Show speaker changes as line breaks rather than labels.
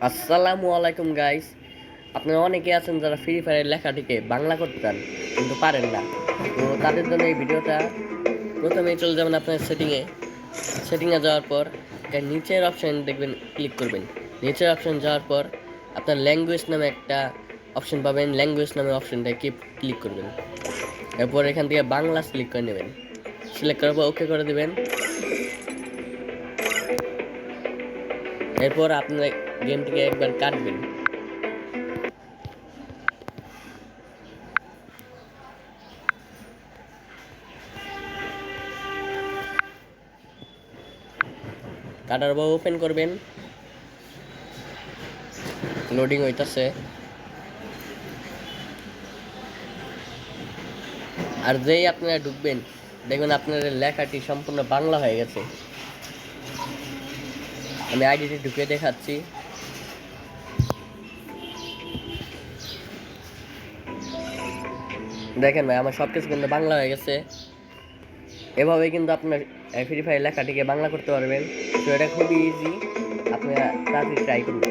আসসালামু আলাইকুম গাইস। আপনারা অনেকে আছেন যারা ফ্রি ফায়ারের লেখাটিকে বাংলা করতে চান কিন্তু পারেন না। তো তাদের জন্য এই ভিডিওটা। প্রথমেই চলে যাবেন আপনার সেটিংয়ে যাওয়ার পর নিচের অপশন দেখবেন, ক্লিক করবেন। নিচের অপশন যাওয়ার পর আপনার ল্যাঙ্গুয়েজ নামে একটা অপশন পাবেন, ল্যাঙ্গুয়েজ নামে অপশনটায় ক্লিক করবেন। এরপর এখান থেকে বাংলা সিলেক্ট করে নেবেন। সিলেক্ট করার পর ওকে করে দেবেন। এরপর আপনার গেমটিকে একবার কাটবেন। কাটার পর ওপেন করবেন। লোডিং হইতাছে। আর যেই আপনারা ঢুকবেন দেখবেন আপনার লেখাটি সম্পূর্ণ বাংলা হয়ে গেছে। আমি আইডিটি ঢুকে দেখাচ্ছি। দেখেন ভাই, আমার সব কিছু কিন্তু বাংলা হয়ে গেছে। এভাবে কিন্তু আপনার ফ্রি ফায়ার লেখাটিকে বাংলা করতে পারবেন। তো এটা খুবই ইজি, আপনারা তাড়াতাড়ি ট্রাই করুন।